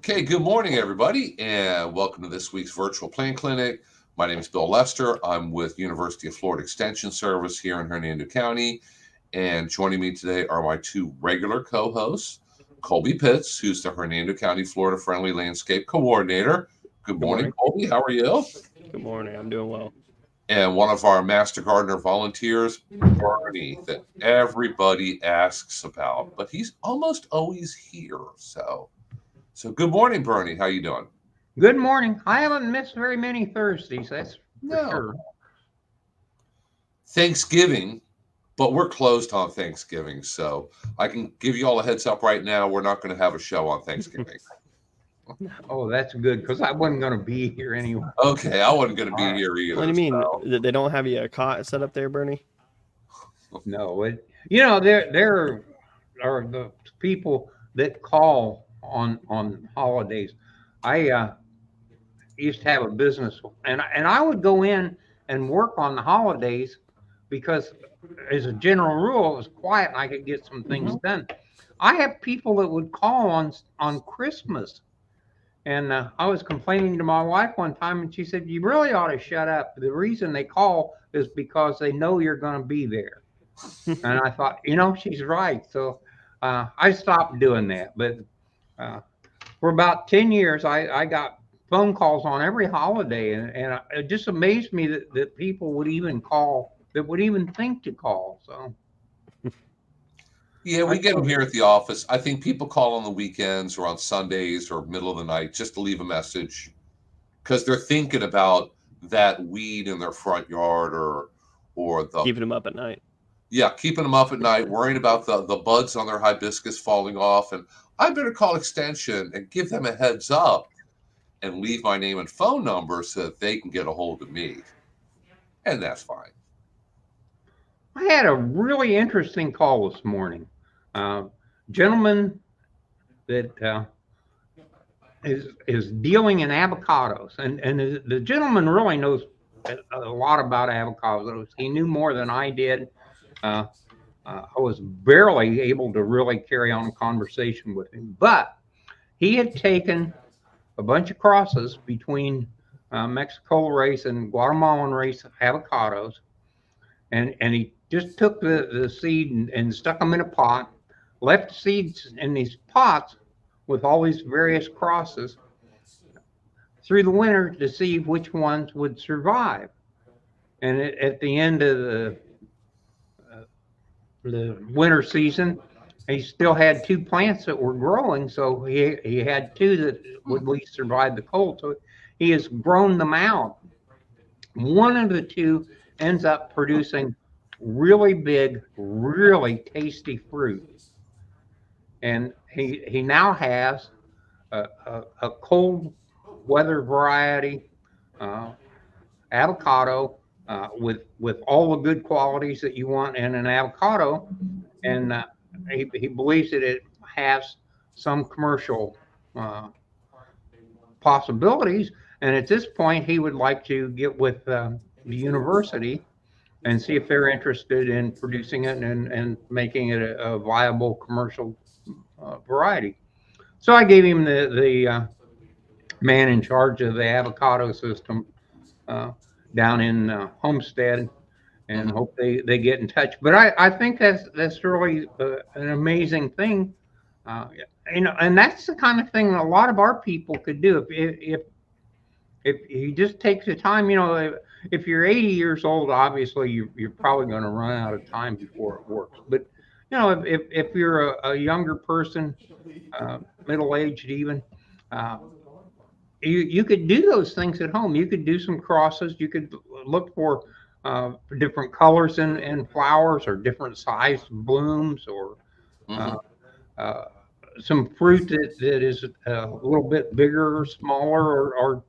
Okay, good morning, everybody, and welcome to this week's virtual plant clinic. My name is Bill Lester. I'm with University of Florida Extension Service here in Hernando County, and joining me today are my two regular co-hosts, Colby Pitts, who's the Hernando County Florida Friendly Landscape Coordinator. Good Good morning, morning. Colby. How are you? Good morning. I'm doing well. And one of our Master Gardener volunteers, Bernie, that everybody asks about, but he's almost always here. So good morning, Bernie. How you doing? Good morning. I haven't missed very many Thursdays, that's for No. sure. Thanksgiving, but we're closed on Thanksgiving, so I can give you all a heads up right now. We're not going to have a show on Thanksgiving. Oh, that's good because I wasn't going to be here anyway. Okay, I wasn't going to All be right. here either. What do you mean? So. They don't have you a cot set up there, Bernie? No, there are the people that call on holidays. I used to have a business, and I would go in and work on the holidays because, as a general rule, it was quiet and I could get some things done. I have people that would call on Christmas. And I was complaining to my wife one time, and she said, "You really ought to shut up. The reason they call is because they know you're going to be there." And I thought, she's right. So I stopped doing that. But uh, for about 10 years, I got phone calls on every holiday. And it just amazed me that people would even call, that would even think to call. So Yeah, we I get them told here at the office. I think people call on the weekends or on Sundays or middle of the night just to leave a message because they're thinking about that weed in their front yard or the Keeping them up at night. yeah, keeping them up at night, worrying about the buds on their hibiscus falling off, and I better call extension and give them a heads up and leave my name and phone number so that they can get a hold of me, and that's fine. I had a really interesting call this morning. Uh, Gentleman that is dealing in avocados, and the gentleman really knows a lot about avocados. He knew more than I did. Uh, I was barely able to really carry on a conversation with him, but he had taken a bunch of crosses between Mexico race and Guatemalan race avocados, and he just took the seed and stuck them in a pot, left seeds in these pots with all these various crosses through the winter to see which ones would survive. And at the end of uh, the winter season, he still had two plants that were growing, so he had two that would at least survive the cold. So he has grown them out. One of the two ends up producing really big, really tasty fruit, and he now has a cold weather variety uh, avocado with all the good qualities that you want in an avocado, and he believes that it has some commercial uh, possibilities. And at this point, he would like to get with the university and see if they're interested in producing it and making it a viable commercial variety. So I gave him the man in charge of the avocado system uh, down in Homestead, and Mhm. hope they get in touch. But I think that's really an amazing thing, uh, and that's the kind of thing that a lot of our people could do if you just take the time. If you're 80 years old, obviously you're probably going to run out of time before it works. But if you're a younger person, uh, middle aged even. Uh, you could do those things at home. You could do some crosses. You could look for different colors in flowers or different sized blooms or uh, Mhm. uh, some fruit that is a little bit bigger or smaller or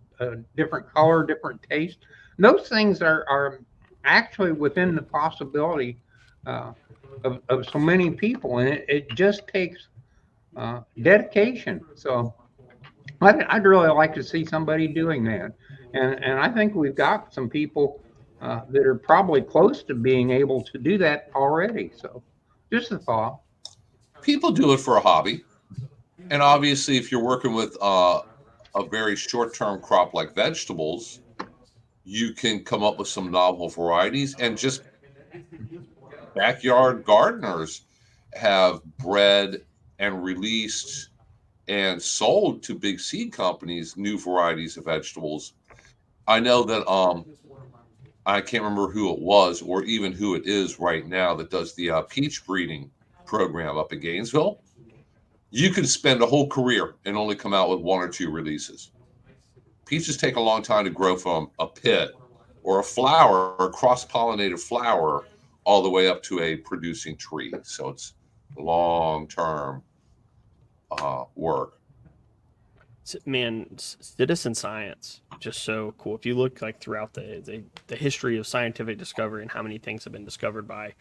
different color, different taste. Those things are actually within the possibility uh, of so many people, and it just takes dedication. So I'd really like to see somebody doing that, and I think we've got some people that are probably close to being able to do that already. So, just a thought. People do it for a hobby. And obviously, if you're working with a very short-term crop like vegetables, you can come up with some novel varieties, and just backyard gardeners have bred and released and sold to big seed companies new varieties of vegetables. I know that I can't remember who it was or even who it is right now that does the peach breeding program up in Gainesville. You can spend a whole career and only come out with one or two releases. Peaches take a long time to grow from a pit or a flower or cross-pollinated flower all the way up to a producing tree. So it's long-term work. Man, citizen science, just so cool. If you look like throughout the history of scientific discovery and how many things have been discovered by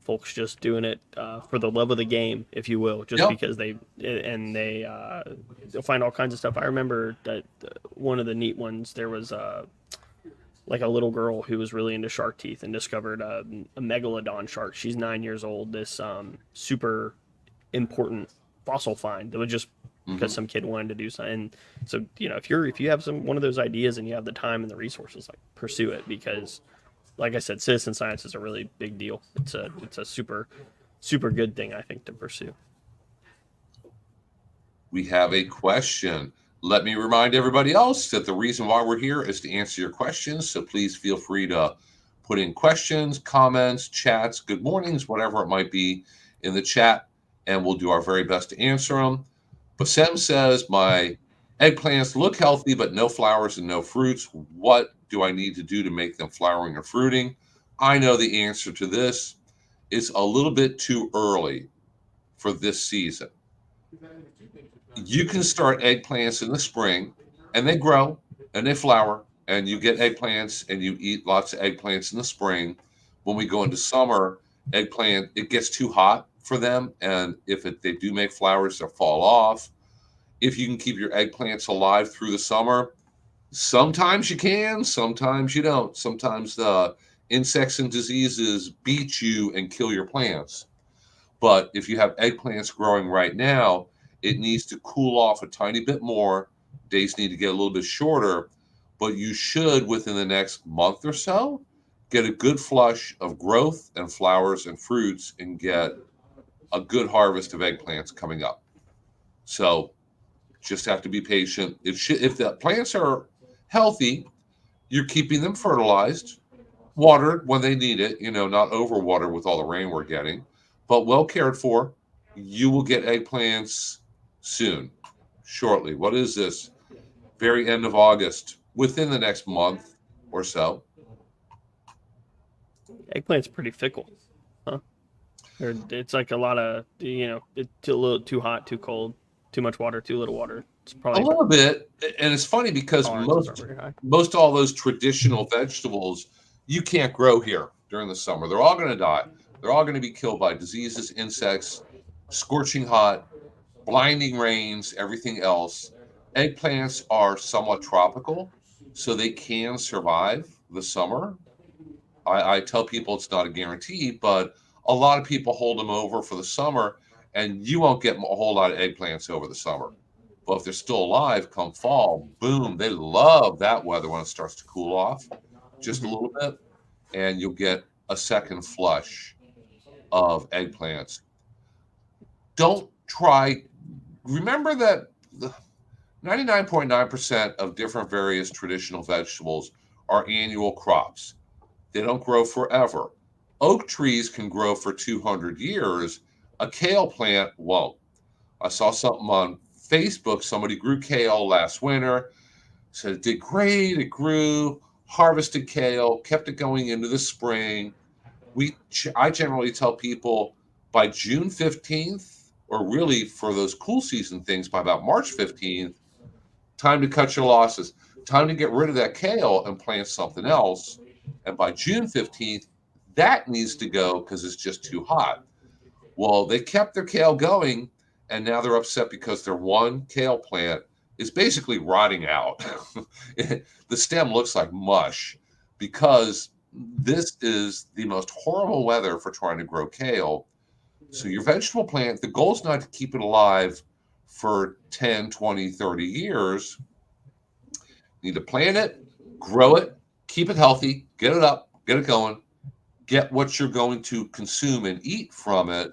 folks just doing it for the love of the game, if you will, just Yep. because they'll find all kinds of stuff. I remember that one of the neat ones, there was like a little girl who was really into shark teeth and discovered a megalodon shark. She's 9 years old. This super important fossil find that was just because some kid wanted to do something. And so, if you have one of those ideas and you have the time and the resources, like, pursue it, because like I said, citizen science is a really big deal. It's a super good thing, I think, to pursue. We have a question. Let me remind everybody else that the reason why we're here is to answer your questions. So please feel free to put in questions, comments, chats, good mornings, whatever it might be in the chat, and we'll do our very best to answer them. Basem says, my eggplants look healthy, but no flowers and no fruits. What do I need to do to make them flowering or fruiting? I know the answer to this. It's a little bit too early for this season. You can start eggplants in the spring, and they grow and they flower, and you get eggplants and you eat lots of eggplants in the spring. When we go into summer, eggplant, it gets too hot for them, and if they do make flowers, they'll fall off. If you can keep your eggplants alive through the summer, sometimes you can, sometimes you don't. Sometimes the insects and diseases beat you and kill your plants. But if you have eggplants growing right now, it needs to cool off a tiny bit more. Days need to get a little bit shorter, but you should, within the next month or so, get a good flush of growth and flowers and fruits and get a good harvest of eggplants coming up. So just have to be patient. If the plants are healthy, you're keeping them fertilized, watered when they need it, not overwatered with all the rain we're getting, but well cared for. You will get eggplants soon, shortly. What is this? Very end of August, within the next month or so. Eggplant's pretty fickle, huh? It's like a lot of, it's a little too hot, too cold, too much water, too little water. It's A probably little bit, and it's funny because tolerances aren't very high. most all those traditional vegetables you can't grow here during the summer. They're all going to die. They're all going to be killed by diseases, insects, scorching hot, blinding rains, everything else. Eggplants are somewhat tropical, so they can survive the summer. I tell people it's not a guarantee, but a lot of people hold them over for the summer, and you won't get a whole lot of eggplants over the summer. But if they're still alive come fall, boom, they love that weather when it starts to cool off just a little bit, and you'll get a second flush of eggplants. Don't try, remember that 99.9% of different various traditional vegetables are annual crops. They don't grow forever. Oak trees can grow for 200 years. A kale plant won't. I saw something on Facebook. Somebody grew kale last winter, said it did great. It grew, harvested kale, kept it going into the spring. I generally tell people by June 15th, or really for those cool season things, by about March 15th, time to cut your losses. Time to get rid of that kale and plant something else. And by June 15th, that needs to go because it's just too hot. Well, they kept their kale going, and now they're upset because their one kale plant is basically rotting out. The stem looks like mush because this is the most horrible weather for trying to grow kale. So your vegetable plant, the goal is not to keep it alive for 10, 20, 30 years. You need to plant it, grow it, keep it healthy, get it up, get it going, get what you're going to consume and eat from it,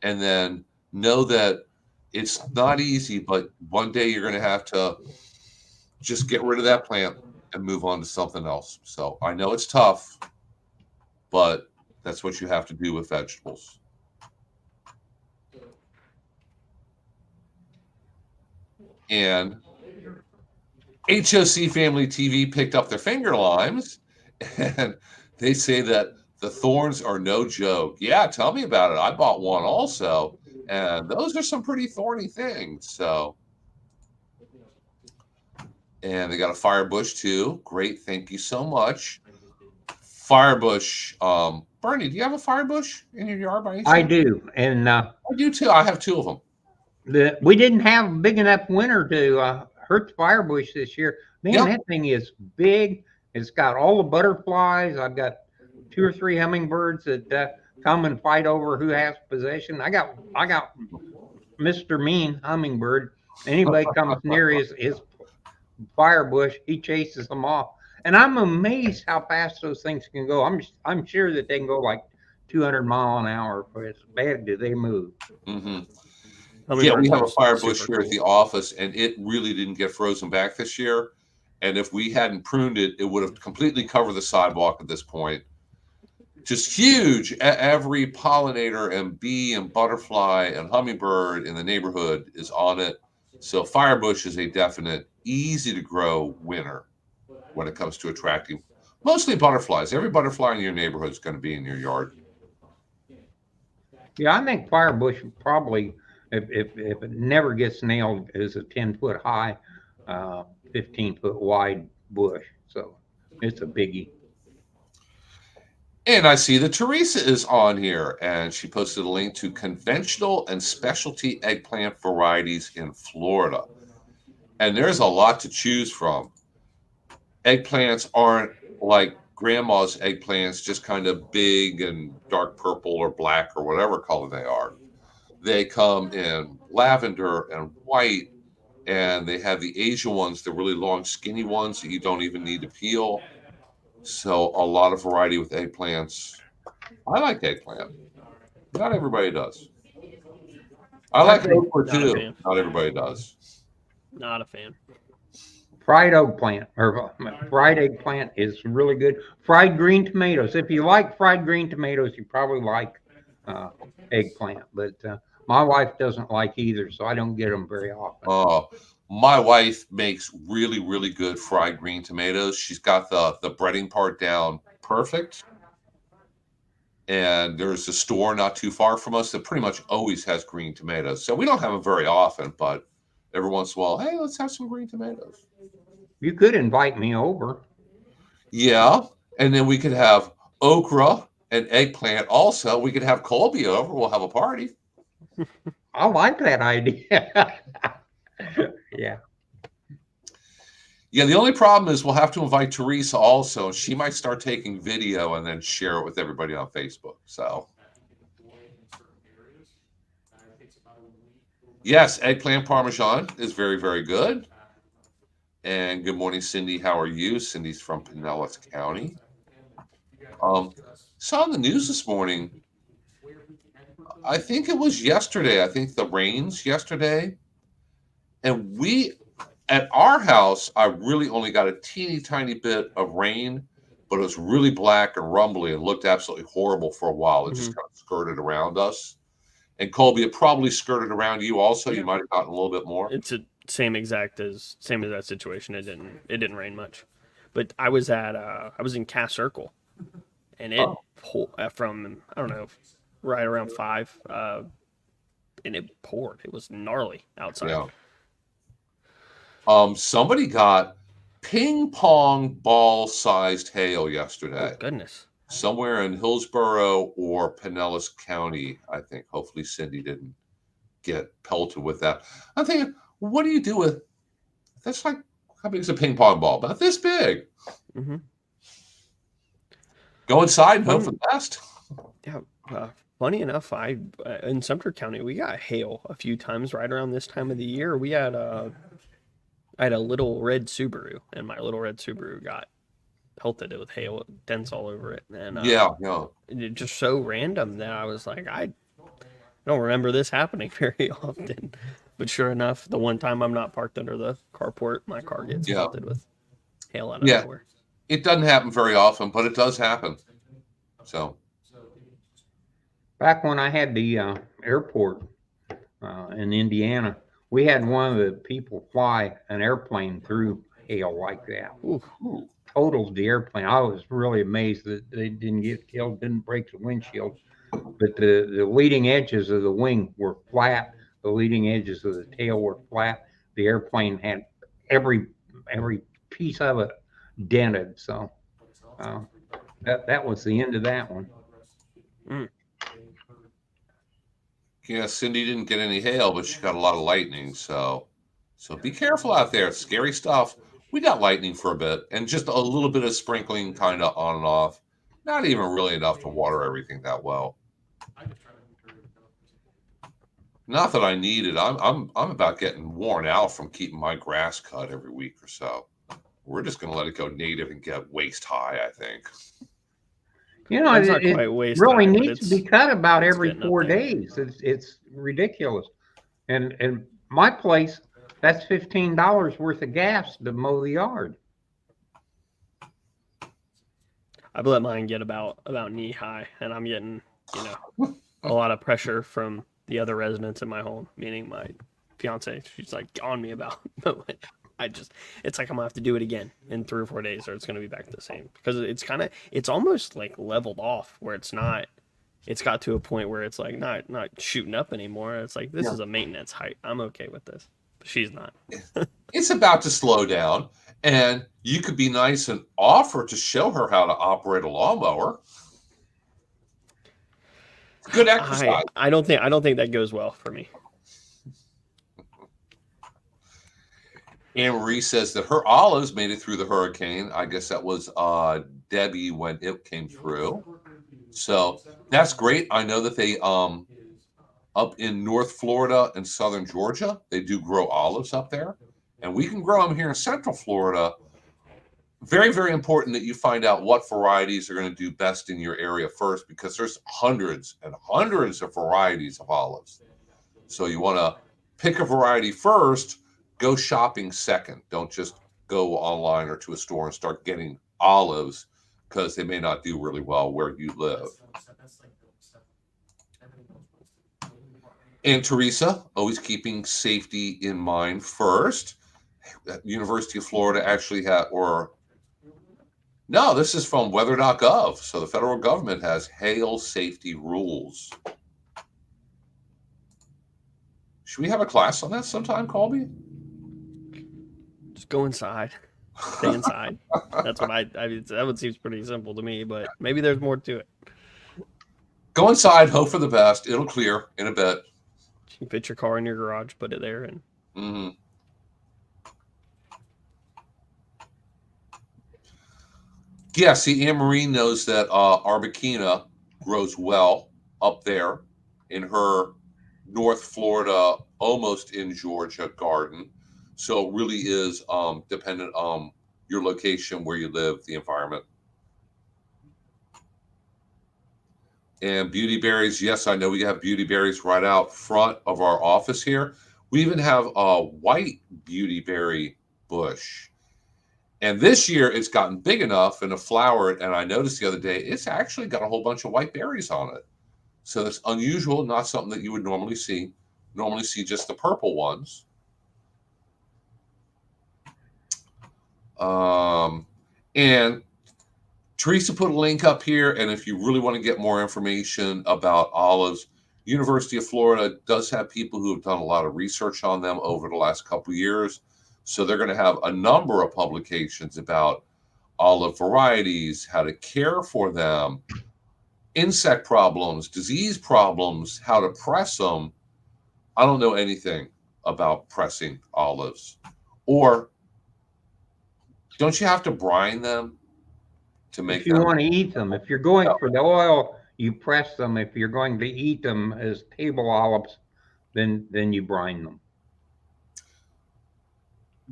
and then know that it's not easy, but one day you're going to have to just get rid of that plant and move on to something else. So I know it's tough, but that's what you have to do with vegetables. And HOC Family TV picked up their finger limes, and they say that the thorns are no joke. Yeah, tell me about it. I bought one also, and those are some pretty thorny things. So, and they got a firebush too. Great, thank you so much. Firebush. Bernie, do you have a firebush in your yard by any chance? I do, and I do too. I have two of them. we didn't have a big enough winter to hurt the firebush this year. Man, Yep. that thing is big. It's got all the butterflies. I've got 2 or 3 hummingbirds that come and fight over who has possession. I got Mr. Mean Hummingbird. Anybody comes near his firebush, he chases them off. And I'm amazed how fast those things can go. I'm sure that they can go like 200 mile an hour, but as bad do they move. Mm-hmm. Hummingbirds Yeah, we have are a firebush super here at cool. the office, and it really didn't get frozen back this year. And if we hadn't pruned it, it would have completely covered the sidewalk at this point. Just huge. Every pollinator and bee and butterfly and hummingbird in the neighborhood is on it. So firebush is a definite, easy to grow winner when it comes to attracting mostly butterflies. Every butterfly in your neighborhood is going to be in your yard. Yeah, I think firebush probably, if it never gets nailed, is a 10-foot high, 15-foot wide bush. So it's a biggie. And I see that Teresa is on here, and she posted a link to conventional and specialty eggplant varieties in Florida. And there's a lot to choose from. Eggplants aren't like grandma's eggplants, just kind of big and dark purple or black or whatever color they are. They come in lavender and white, and they have the Asian ones, the really long, skinny ones that you don't even need to peel. So a lot of variety with eggplants. I like eggplant. Not everybody does. I like think okra Not a too. fan. Not everybody does. Not a fan. Fried eggplant or fried eggplant is really good. Fried green tomatoes. If you like fried green tomatoes, you probably like eggplant. But my wife doesn't like either, so I don't get them very often. My wife makes really, really good fried green tomatoes. She's got the breading part down perfect. And there's a store not too far from us that pretty much always has green tomatoes. So we don't have them very often, but every once in a while, hey, let's have some green tomatoes. You could invite me over. Yeah. And then we could have okra and eggplant also. We could have Colby over. We'll have a party. I like that idea. Yeah. Yeah, the only problem is we'll have to invite Teresa also. She might start taking video and then share it with everybody on Facebook. So, yes, eggplant parmesan is very, very good. And good morning, Cindy. How are you? Cindy's from Pinellas County. Saw in the news this morning, I think it was yesterday. I think the rains yesterday. And at our house, I really only got a teeny tiny bit of rain, but it was really black and rumbly and looked absolutely horrible for a while. It just kind of skirted around us. And Colby, it probably skirted around you also. You might have gotten a little bit more. It's the same as that situation. It didn't rain much, but I was in Cass Circle, and it from I don't know, right around 5, and it poured. It was gnarly outside. Yeah. Somebody got ping pong ball sized hail yesterday. Oh, goodness. Somewhere in Hillsborough or Pinellas County, I think. Hopefully Cindy didn't get pelted with that. I'm thinking, what do you do with that's like how big is a ping pong ball? About this big. Mm-hmm. Go inside and hope for the best. Yeah. funny enough, I in Sumter County we got hail a few times right around this time of the year. I had a little red Subaru, and my little red Subaru got pelted with hail, dents all over it, and Yeah, yeah. it just so random that I was like, I don't remember this happening very often. But sure enough, the one time I'm not parked under the carport, my car gets Yeah. pelted with hail out of Yeah. nowhere. It doesn't happen very often, but it does happen. So, Back when I had the airport in Indiana, we had one of the people fly an airplane through hail like that. Ooh. Totaled the airplane. I was really amazed that they didn't get killed, didn't break the windshield, but the leading edges of the wing were flat. The leading edges of the tail were flat. The airplane had every piece of it dented. So that was the end of that one. yeah, Cindy didn't get any hail, but she got a lot of lightning. So be careful out there. It's scary stuff. We got lightning for a bit and just a little bit of sprinkling kind of on and off. Not even really enough to water everything that well. Not that I need it. I'm about getting worn out from keeping my grass cut every week or so. We're just going to let it go native and get waist high, I think. You know, It's not it quite waist really high, but needs to be cut about it's every getting up 4 there. days. It's ridiculous. And my place, that's $15 worth of gas to mow the yard. I've let mine get about knee high, and I'm getting a lot of pressure from the other residents in my home, meaning my fiance. She's like on me about mowing. It's like I'm gonna have to do it again in 3 or 4 days, or it's gonna be back to the same, because it's almost like leveled off where it's not. It's got to a point where it's like not shooting up anymore. It's like this is a maintenance height. I'm okay with this, but she's not. It's about to slow down, and you could be nice and offer to show her how to operate a lawnmower. Good exercise. I don't think that goes well for me. Anne Marie says that her olives made it through the hurricane. I guess that was Debbie when it came through. So that's great. I know that they up in North Florida and Southern Georgia, they do grow olives up there. And we can grow them here in Central Florida. Very, very important that you find out what varieties are going to do best in your area first, because there's hundreds and hundreds of varieties of olives. So you want to pick a variety first, go shopping second. Don't just go online or to a store and start getting olives, because they may not do really well where you live. And Teresa, always keeping safety in mind first. University of Florida actually had, no, this is from weather.gov. So the federal government has hail safety rules. Should we have a class on that sometime, Colby? Just go inside. Stay inside. That's what I mean, that one seems pretty simple to me, but maybe there's more to it. Go inside, hope for the best. It'll clear in a bit. You can fit your car in your garage, put it there, and Mm-hmm. Yeah, see, Anne Marie knows that Arbequina grows well up there in her North Florida, almost in Georgia garden. So it really is dependent on your location, where you live, the environment. And beauty berries, yes, I know we have beauty berries right out front of our office here. We even have a white beauty berry bush. And this year it's gotten big enough and flowered. And I noticed the other day, it's actually got a whole bunch of white berries on it. So it's unusual, not something that you would normally see. Normally see just the purple ones. And Teresa put a link up here. And if you really want to get more information about olives, University of Florida does have people who have done a lot of research on them over the last couple of years. So they're going to have a number of publications about olive varieties, how to care for them, insect problems, disease problems, how to press them. I don't know anything about pressing olives. Or don't you have to brine them to make If you them? want to eat them, if you're going for the oil, you press them. If you're going to eat them as table olives, then you brine them.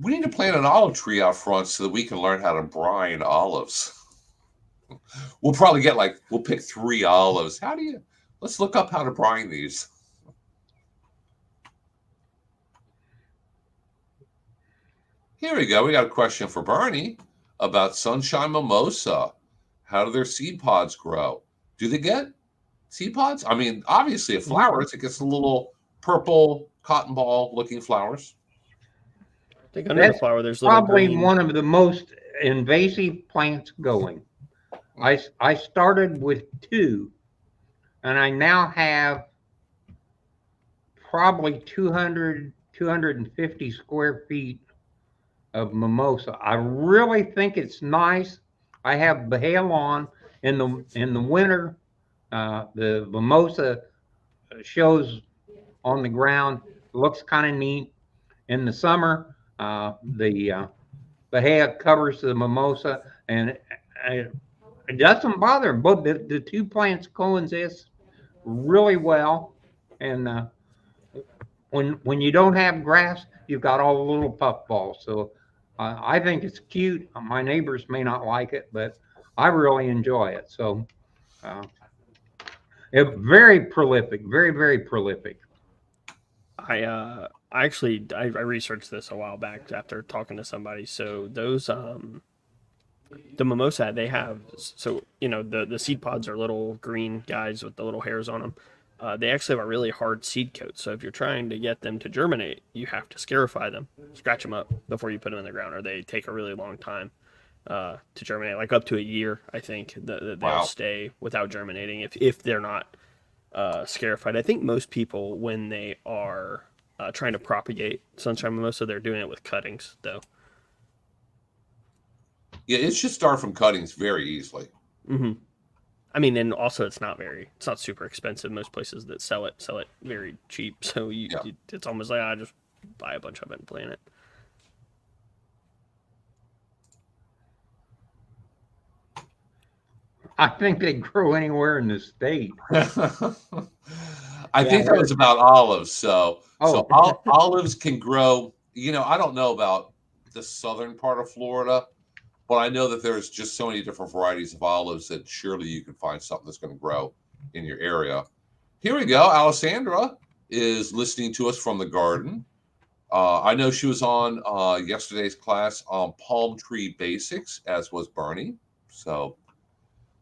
We need to plant an olive tree out front so that we can learn how to brine olives. We'll probably we'll pick 3 olives. Let's look up how to brine these. Here we go. We got a question for Barney about sunshine mimosa. How do their seed pods grow? Do they get seed pods? I mean, obviously it flowers. It gets a little purple cotton ball looking flowers. I think under the flower there's little probably green. one of the most invasive plants going. I started with 2, and I now have probably 250 square feet of mimosa. I really think it's nice. I have bale on in the winter. The mimosa shows on the ground. Looks kind of neat. In the summer, the hay covers the mimosa, and it doesn't bother them. Both the 2 plants coexist really well. And when you don't have grass, you've got all the little puffballs. So I think it's cute. My neighbors may not like it, but I really enjoy it. So very prolific, very prolific. I researched this a while back after talking to somebody. So those the mimosa, they have, so the seed pods are little green guys with the little hairs on them. They actually have a really hard seed coat, so if you're trying to get them to germinate, you have to scarify them, scratch them up before you put them in the ground, or they take a really long time to germinate, like up to a year. I think they'll stay without germinating if they're not scarified. I think most people, when they are trying to propagate sunshine mimosa, they're doing it with cuttings, though. Yeah, it should start from cuttings very easily. Mm-hmm. I mean, and also it's not super expensive. Most places that sell it very cheap. So it's almost like I just buy a bunch of it and plant it. I think they grow anywhere in the state. I think that was about olives. So olives can grow. I don't know about the southern part of Florida, but I know that there's just so many different varieties of olives that surely you can find something that's going to grow in your area. Here we go. Alessandra is listening to us from the garden. I know she was on yesterday's class on palm tree basics, as was Barney. So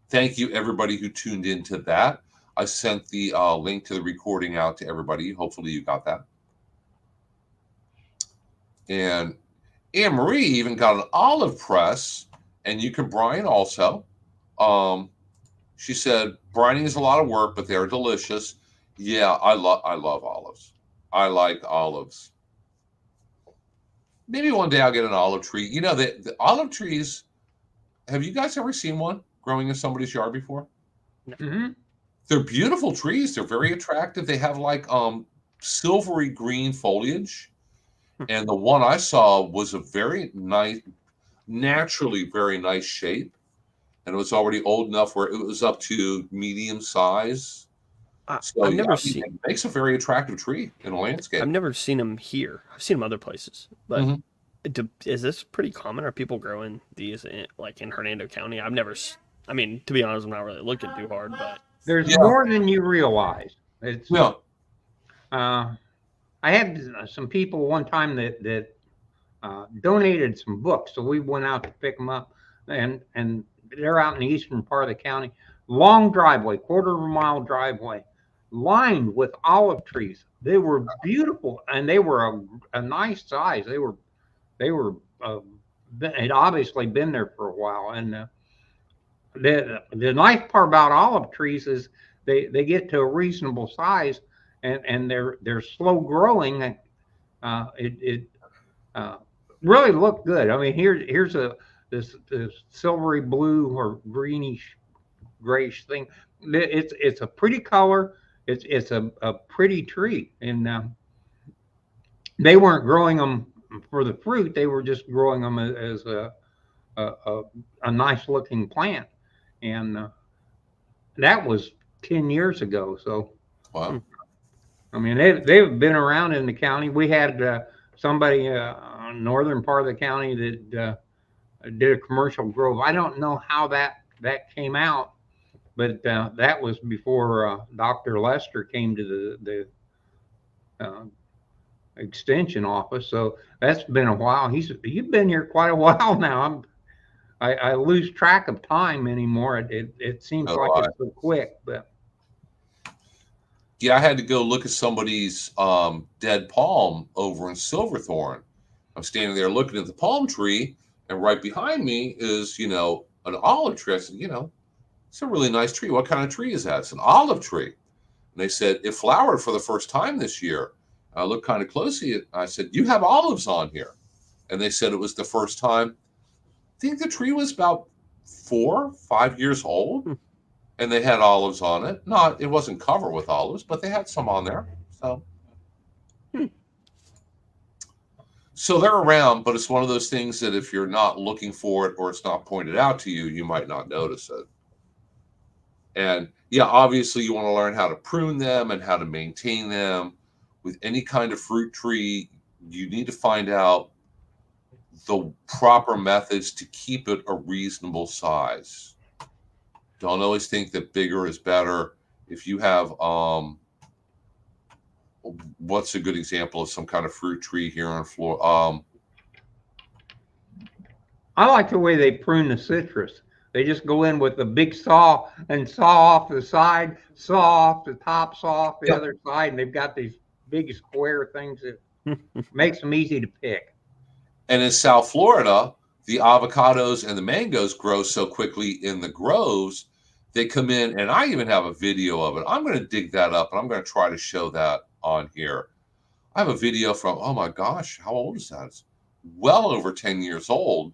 thank you, everybody who tuned into that. I sent the link to the recording out to everybody. Hopefully you got that. And Anne Marie even got an olive press, and you can brine also. She said brining is a lot of work, but they're delicious. Yeah, I love olives. I like olives. Maybe one day I'll get an olive tree. The olive trees. Have you guys ever seen one growing in somebody's yard before? Mm-hmm. They're beautiful trees. They're very attractive. They have silvery green foliage. And the one I saw was a very nice, naturally very nice shape. And it was already old enough where it was up to medium size. I've never seen. It makes a very attractive tree in a landscape. I've never seen them here. I've seen them other places. But is this pretty common? Are people growing these in Hernando County? I've never. I mean, to be honest, I'm not really looking too hard, but there's more than you realize. It's I had some people one time that donated some books, so we went out to pick them up, and they're out in the eastern part of the county. Long driveway, 1/4-mile driveway, lined with olive trees. They were beautiful, and they were a nice size. They were had obviously been there for a while. And the nice part about olive trees is they get to a reasonable size, and they're slow growing. It really looked good. I mean, here's this silvery blue or greenish grayish thing. It's a pretty color. It's a pretty tree, and they weren't growing them for the fruit. They were just growing them as a nice looking plant, and that was 10 years ago. So, Wow. I mean, they've been around in the county. We had somebody northern part of the county that did a commercial grove. I don't know how that came out, but that was before Dr. Lester came to the extension office. So that's been a while. You've been here quite a while now. I lose track of time anymore. It seems like Oh, it's so quick, but yeah, I had to go look at somebody's dead palm over in Silverthorne. I'm standing there looking at the palm tree, and right behind me is, an olive tree. I said, it's a really nice tree. What kind of tree is that? It's an olive tree. And they said, it flowered for the first time this year. I looked kind of closely at I said, you have olives on here. And they said it was the first time. I think the tree was about 4, 5 years old, Hmm. and they had olives on it. Not, it wasn't covered with olives, but they had some on there. Hmm. So they're around, but it's one of those things that if you're not looking for it or it's not pointed out to you, you might not notice it. And yeah, obviously you want to learn how to prune them and how to maintain them. With any kind of fruit tree, you need to find out the proper methods to keep it a reasonable size. Don't always think that bigger is better. If you have what's a good example of some kind of fruit tree here on Florida? I like the way they prune the citrus. They just go in with a big saw and saw off the side, saw off the top, saw off the Yep. other side, and they've got these big square things that makes them easy to pick. And in South Florida, the avocados and the mangoes grow so quickly in the groves, they come in, and I even have a video of it. I'm going to dig that up, and I'm going to try to show that on here. I have a video from, oh my gosh, how old is that? It's well over 10 years old.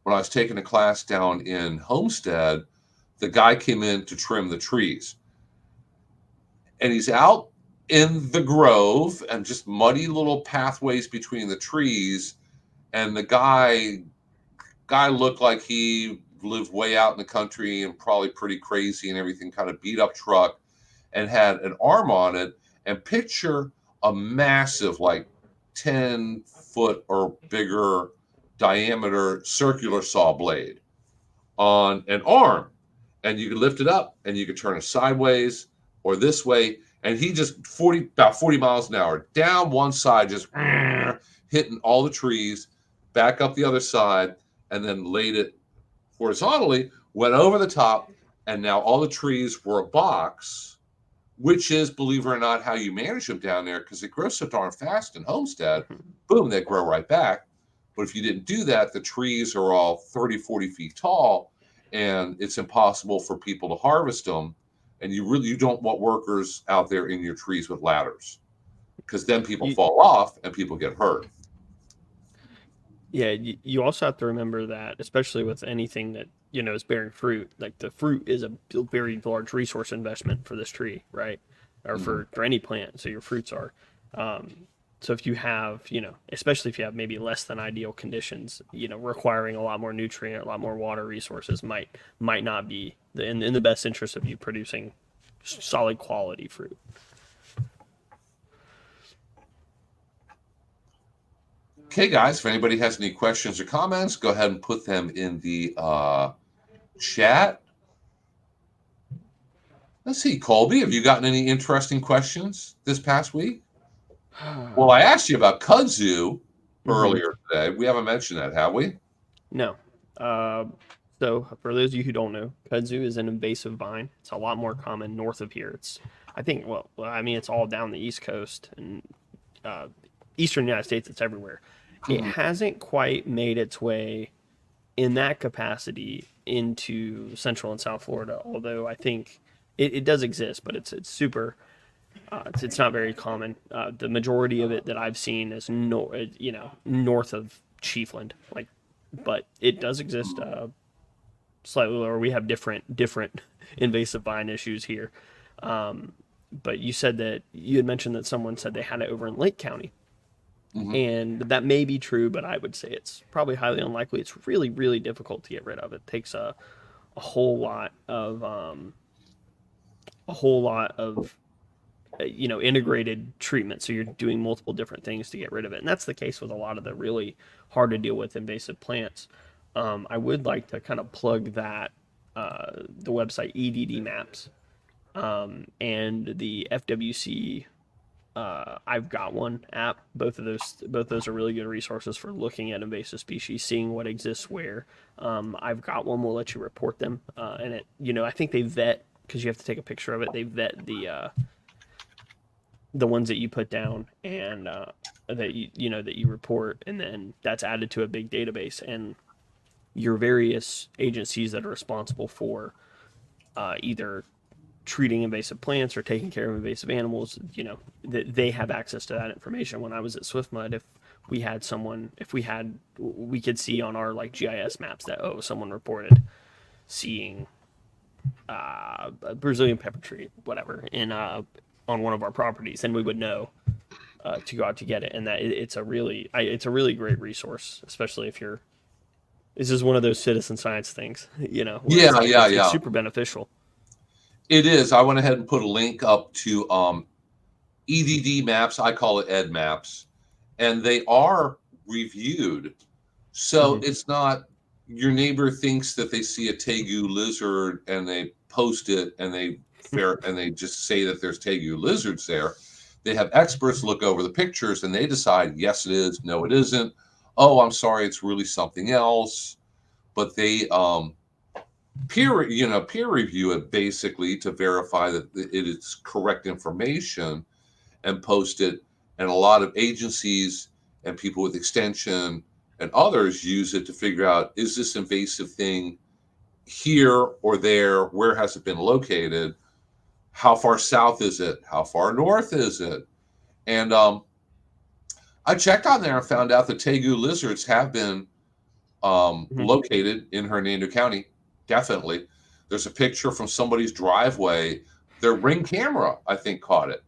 When I was taking a class down in Homestead, the guy came in to trim the trees. And he's out in the grove and just muddy little pathways between the trees. And the guy looked like he lived way out in the country and probably pretty crazy and everything, kind of beat up truck, and had an arm on it. And picture a massive, like 10-foot or bigger diameter circular saw blade on an arm. And you could lift it up and you could turn it sideways or this way. And he just about 40 miles an hour down one side, just hitting all the trees, back up the other side, and then laid it horizontally, went over the top, and now all the trees were a box, which is, believe it or not, how you manage them down there, because it grows so darn fast in Homestead. Boom, they grow right back. But if you didn't do that, the trees are all 30, 40 feet tall, and it's impossible for people to harvest them. And you don't want workers out there in your trees with ladders, because then people fall off and people get hurt. Yeah, you also have to remember that, especially with anything that is bearing fruit, like the fruit is a very large resource investment for this tree, right? Or for any plant. So your fruits are. So if you have, especially if you have maybe less than ideal conditions, requiring a lot more nutrient, a lot more water resources might not be in the best interest of you producing solid quality fruit. Okay, guys, if anybody has any questions or comments, go ahead and put them in the chat. Let's see, Colby, have you gotten any interesting questions this past week? Well, I asked you about kudzu earlier today. We haven't mentioned that, have we? No. So for those of you who don't know, kudzu is an invasive vine. It's a lot more common north of here. It's all down the East Coast and Eastern United States. It's everywhere. It hasn't quite made its way in that capacity into Central and South Florida, although I think it does exist, but it's super. It's not very common. The majority of it that I've seen is north of Chiefland, but it does exist slightly lower. We have different invasive vine issues here. But you had mentioned that someone said they had it over in Lake County. And that may be true, but I would say it's probably highly unlikely. It's really, really difficult to get rid of. It takes a whole lot of a whole lot of integrated treatment, so you're doing multiple different things to get rid of it, and that's the case with a lot of the really hard to deal with invasive plants. I would like to kind of plug that the website EDD Maps and the FWC I've Got One app. Both those are really good resources for looking at invasive species, seeing what exists where. I've Got One will let you report them, and I think they vet, because you have to take a picture of it. They vet the ones that you put down and that you report, and then that's added to a big database, and your various agencies that are responsible for either treating invasive plants or taking care of invasive animals, they have access to that information. When I was at Swiftmud, if we could see on our like GIS maps that someone reported seeing a Brazilian pepper tree, whatever, in on one of our properties, then we would know to go out to get it. And that it's a really great resource, especially if you're. This is one of those citizen science things, Yeah, it's super beneficial. It is. I went ahead and put a link up to EDD Maps. I call it Ed Maps, and they are reviewed. So it's not your neighbor thinks that they see a tegu lizard and they post it and they just say that there's tegu lizards there. They have experts look over the pictures and they decide, yes, it is. No, it isn't. Oh, I'm sorry, it's really something else. But they peer review it basically to verify that it is correct information and post it. And a lot of agencies and people with extension and others use it to figure out, is this invasive thing here or there? Where has it been located? How far south is it? How far north is it? And I checked on there and found out that tegu lizards have been located in Hernando County. Definitely. There's a picture from somebody's driveway. Their Ring camera, I think, caught it.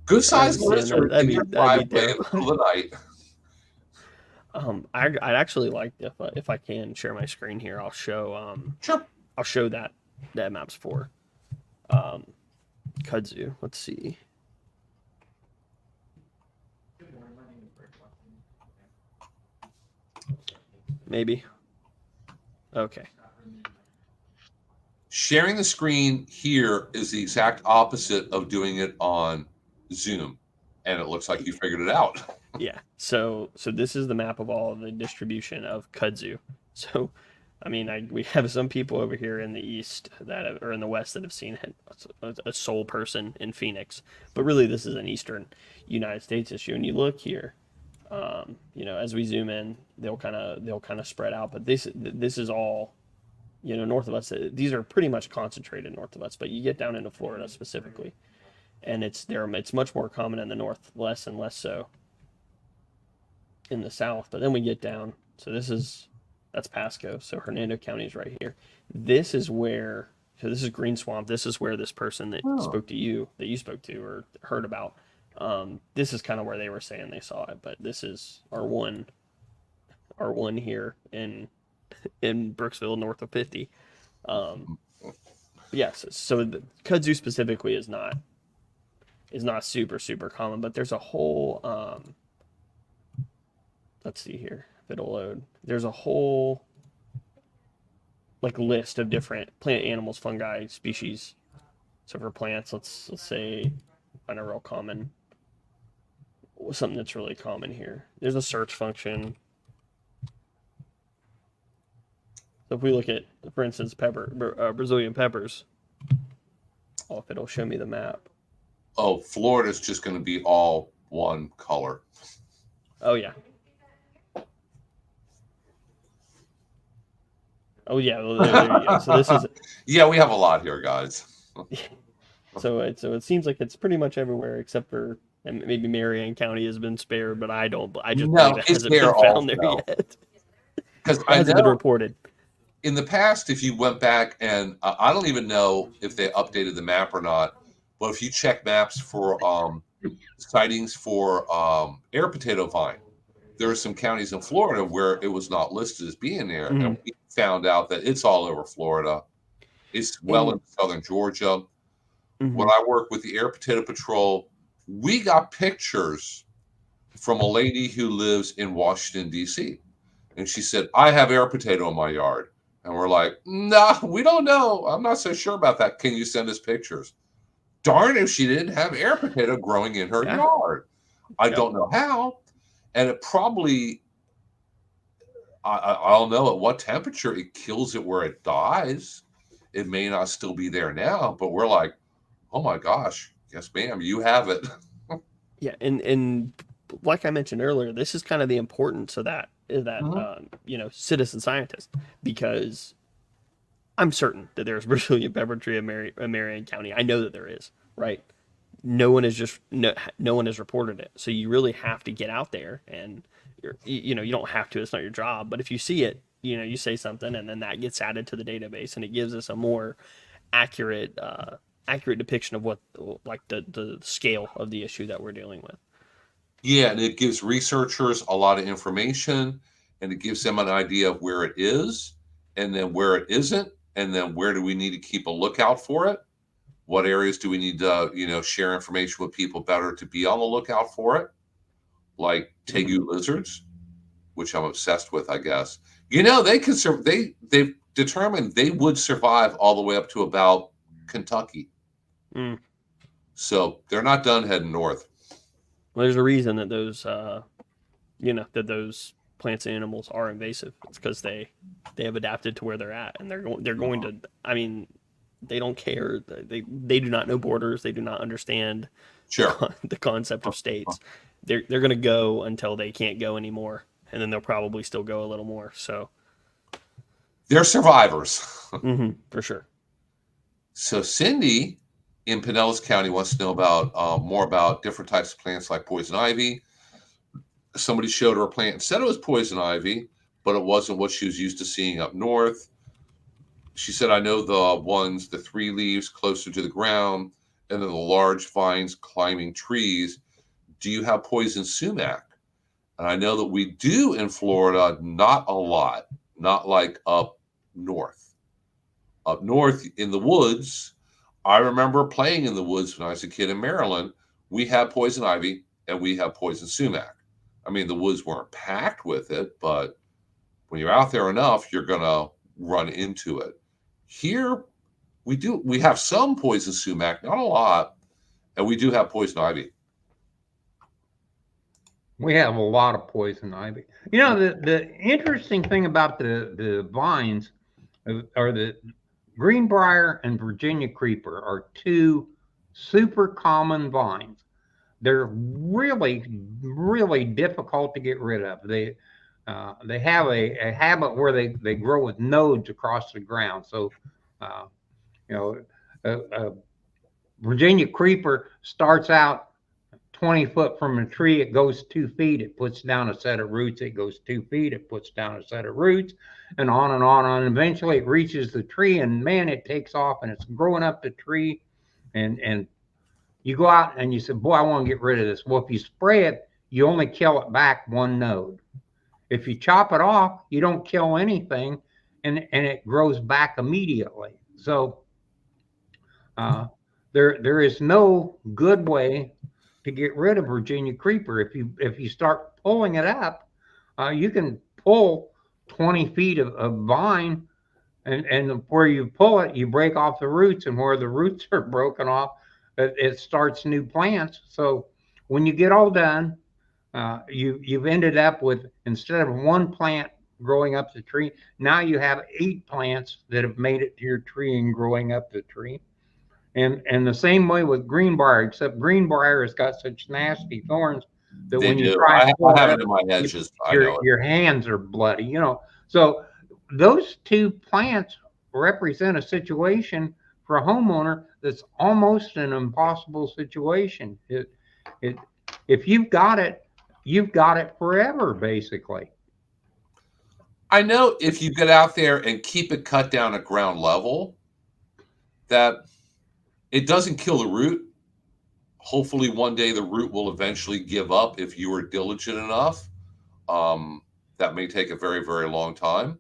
Good sized lizard in their driveway in the middle of the night. I'd actually like, if I can share my screen here, I'll show Sure. I'll show that maps for kudzu. Let's see. Maybe. Okay. Sharing the screen here is the exact opposite of doing it on Zoom, and it looks like you figured it out. Yeah. So this is the map of all of the distribution of kudzu. So, I mean, we have some people over here in the east or in the west that have seen a sole person in Phoenix, but really this is an eastern United States issue. And you look here, as we zoom in, they'll kind of spread out. But this is all, north of us. These are pretty much concentrated north of us. But you get down into Florida specifically, and it's much more common in the north, less and less so in the south. But then we get down. So that's Pasco. So Hernando County is right here. This is Green Swamp. This is where this person that you spoke to or heard about. This is kind of where they were saying they saw it, but this is our one here in Brooksville, north of 50. Yes. So the kudzu specifically is not super, super common, but there's a whole, let's see here if it'll load. There's a whole list of different plant, animals, fungi, species. So for plants, let's say find a real common, something that's really common here. There's a search function. So if we look at, for instance, Brazilian peppers, if it'll show me the map. Oh, Florida's just going to be all one color. Oh, yeah. Oh, yeah. Well, there you go. So this is. Yeah, we have a lot here, guys. So it seems like it's pretty much everywhere except for, and maybe Marion County has been spared, but I just believe it hasn't been found there yet. Because it hasn't been reported. In the past, if you went back and I don't even know if they updated the map or not, but if you check maps for sightings for air potato vine, there are some counties in Florida where it was not listed as being there, and we found out that it's all over Florida. It's well into southern Georgia. when I worked with the Air Potato Patrol, we got pictures from a lady who lives in Washington, D.C. And she said, I have air potato in my yard. And we're like, nah, we don't know. I'm not so sure about that. Can you send us pictures? Darn if she didn't have air potato growing in her yard. I don't know how. And it probably, I don't know at what temperature it kills it where it dies. It may not still be there now, but we're like, oh my gosh, yes, ma'am, you have it. Yeah, and like I mentioned earlier, this is kind of the importance of that citizen scientist, because I'm certain that there's Brazilian pepper tree in Marion County. I know that there is, right? No one has reported it, so you really have to get out there, and you don't have to. It's not your job, but if you see it, you say something, and then that gets added to the database, and it gives us a more accurate depiction of what, like, the scale of the issue that we're dealing with. Yeah, and it gives researchers a lot of information, and it gives them an idea of where it is, and then where it isn't, and then where do we need to keep a lookout for it? What areas do we need to, share information with people better to be on the lookout for it? Like tegu lizards, which I'm obsessed with, I guess. They can they've determined they would survive all the way up to about Kentucky. So they're not done heading north. Well, there's a reason that those those plants and animals are invasive. It's because they have adapted to where they're at, and they're going to. I mean, they don't care. They do not know borders. They do not understand the concept of states. They're going to go until they can't go anymore, and then they'll probably still go a little more. So they're survivors. For sure. So Cindy in Pinellas County wants to know about more about different types of plants like poison ivy. Somebody showed her a plant and said it was poison ivy, but it wasn't what she was used to seeing up north. She said, I know the 3 leaves closer to the ground, and then the large vines climbing trees. Do you have poison sumac? And I know that we do in Florida, not a lot, not like up north. Up north in the woods, I remember playing in the woods when I was a kid in Maryland. We had poison ivy and we have poison sumac. I mean, the woods weren't packed with it, but when you're out there enough, you're going to run into it. Here, we have some poison sumac, not a lot, and we do have poison ivy. We have a lot of poison ivy. The interesting thing about the vines are the greenbrier and Virginia creeper are 2 super common vines. They're really, really difficult to get rid of. They have a habit where they grow with nodes across the ground. So, Virginia creeper starts out 20 foot from a tree. It goes 2 feet. It puts down a set of roots. It goes 2 feet. It puts down a set of roots, and on and on. And eventually, it reaches the tree, and man, it takes off, and it's growing up the tree, and you go out and you say, boy, I want to get rid of this. Well, if you spray it, you only kill it back 1 node. If you chop it off, you don't kill anything, and it grows back immediately. So there is no good way to get rid of Virginia creeper. If you start pulling it up, you can pull 20 feet of vine, and where you pull it, you break off the roots, and where the roots are broken off, it starts new plants. So when you get all done, you've ended up with, instead of 1 plant growing up the tree, now you have 8 plants that have made it to your tree and growing up the tree. And the same way with greenbrier, except greenbrier has got such nasty thorns that when you try to pull it in my hedges, your hands are bloody. So those 2 plants represent a situation for a homeowner that's almost an impossible situation. If you've got it forever, basically. I know if you get out there and keep it cut down at ground level, that it doesn't kill the root. Hopefully one day the root will eventually give up if you are diligent enough. That may take a very, very long time.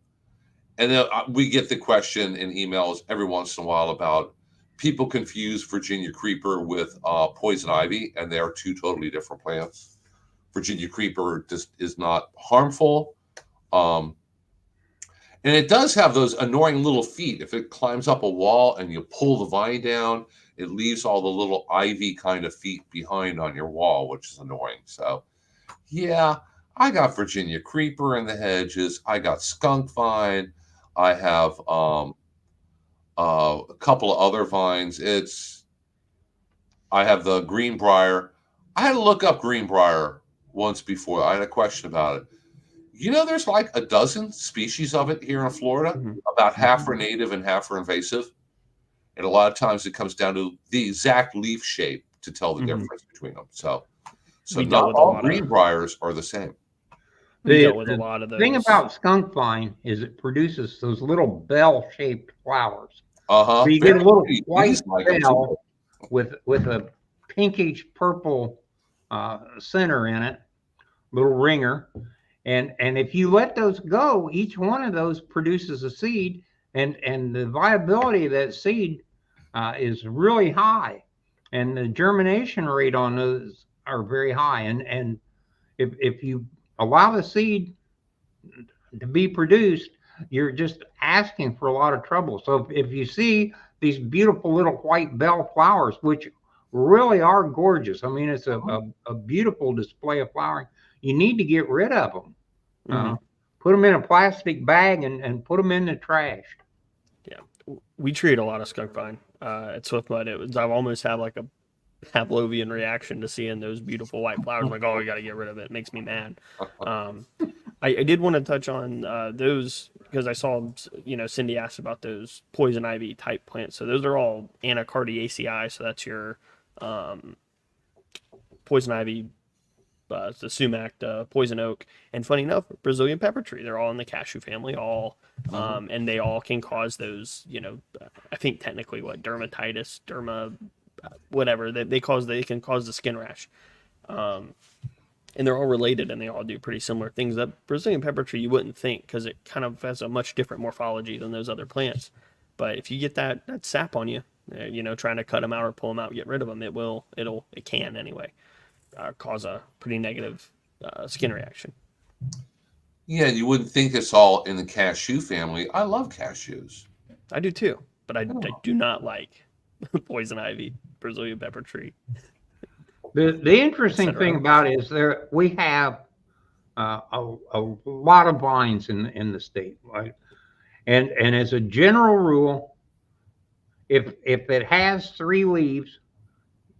And then we get the question in emails every once in a while about people confuse Virginia creeper with poison ivy, and they are two totally different plants. Virginia creeper just is not harmful. And it does have those annoying little feet. If it climbs up a wall and you pull the vine down, it leaves all the little ivy kind of feet behind on your wall, which is annoying. So, yeah, I got Virginia creeper in the hedges. I got skunk vine. I have a couple of other vines. I have the greenbrier. I had to look up greenbrier once before. I had a question about it. You know, there's like a dozen species of it here in Florida. About half are native and half are invasive. And a lot of times it comes down to the exact leaf shape to tell the difference between them. So not all greenbriers are the same. We dealt with a lot of those. The thing about skunk vine is it produces those little bell-shaped flowers. So you get a little white bell with a pinkish purple center in it, little ringer. And if you let those go, each one of those produces a seed, and the viability of that seed is really high, and the germination rate on those are very high. And if you allow the seed to be produced, you're just asking for a lot of trouble. So if you see these beautiful little white bell flowers, which really are gorgeous, I mean, it's a beautiful display of flowering, you need to get rid of them. Put them in a plastic bag and put them in the trash. Yeah, we treat a lot of skunk vine at Swiftmud. I've almost had like a Pavlovian reaction to seeing those beautiful white flowers. I'm like, oh, we got to get rid of it. It makes me mad. I did want to touch on those because I saw, Cindy asked about those poison ivy type plants. So those are all Anacardiaceae. So that's your poison ivy, the sumac, the poison oak, and funny enough, Brazilian pepper tree. They're all in the cashew family, and they all can cause those, I think technically dermatitis, whatever they can cause the skin rash. And they're all related and they all do pretty similar things. That Brazilian pepper tree, you wouldn't think because it kind of has a much different morphology than those other plants. But if you get that sap on you, trying to cut them out or pull them out, get rid of them, it can anyway, cause a pretty negative skin reaction. Yeah, you wouldn't think it's all in the cashew family. I love cashews. I do too, but I do not like poison ivy, Brazilian pepper tree. The interesting thing about it is we have a lot of vines in the state, right? And as a general rule, if it has 3 leaves,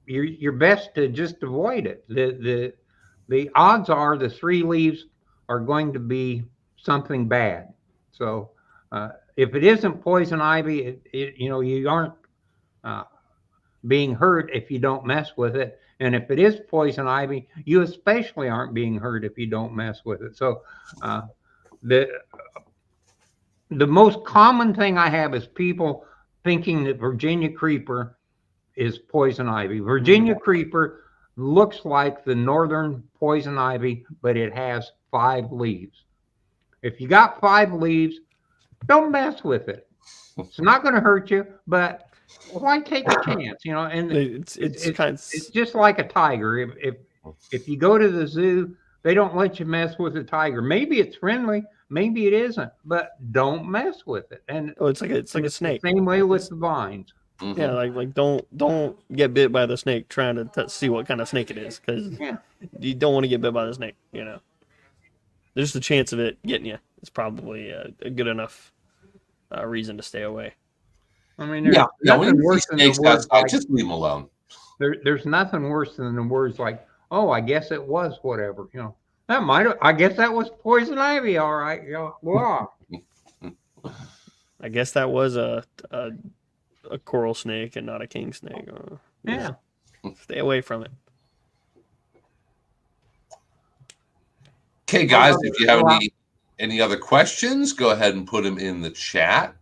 you're best to just avoid it. The odds are the 3 leaves are going to be something bad. So if it isn't poison ivy, you aren't being hurt if you don't mess with it. And if it is poison ivy, you especially aren't being hurt if you don't mess with it. So the most common thing I have is people thinking that Virginia creeper is poison ivy. Virginia creeper looks like the northern poison ivy, but it has 5 leaves. If you got 5 leaves, don't mess with it. It's not going to hurt you, but why take a chance? And it's just like a tiger. If you go to the zoo, they don't let you mess with a tiger. Maybe it's friendly, maybe it isn't, but don't mess with it. And it's like a snake. Same way with the vines. Yeah, like don't get bit by the snake trying to see what kind of snake it is, because you don't want to get bit by the snake. There's the chance of it getting you. It's probably a good enough reason to stay away. I mean, there's nothing worse than the words just leave them alone. There's nothing worse than the words like, "Oh, I guess it was whatever." That might have. I guess that was poison ivy. All right. Wow. I guess that was a coral snake and not a king snake. Yeah. Stay away from it. Okay, guys, if you have any other questions, go ahead and put them in the chat.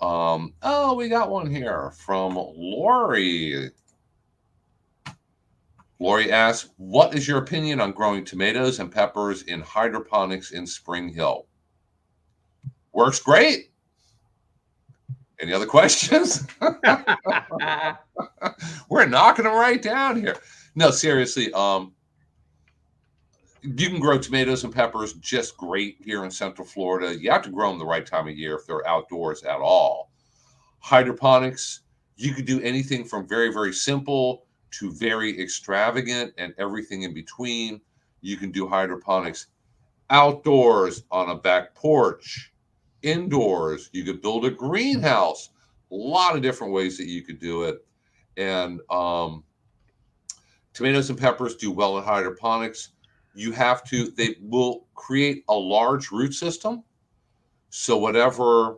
We got one here from Lori. Lori asks, what is your opinion on growing tomatoes and peppers in hydroponics in Spring Hill? Works great. Any other questions? We're knocking them right down here. No, seriously. You can grow tomatoes and peppers just great here in Central Florida. You have to grow them the right time of year if they're outdoors at all. Hydroponics, you could do anything from very, very simple to very extravagant and everything in between. You can do hydroponics outdoors on a back porch, indoors. You could build a greenhouse. A lot of different ways that you could do it. And tomatoes and peppers do well in hydroponics. They will create a large root system. So whatever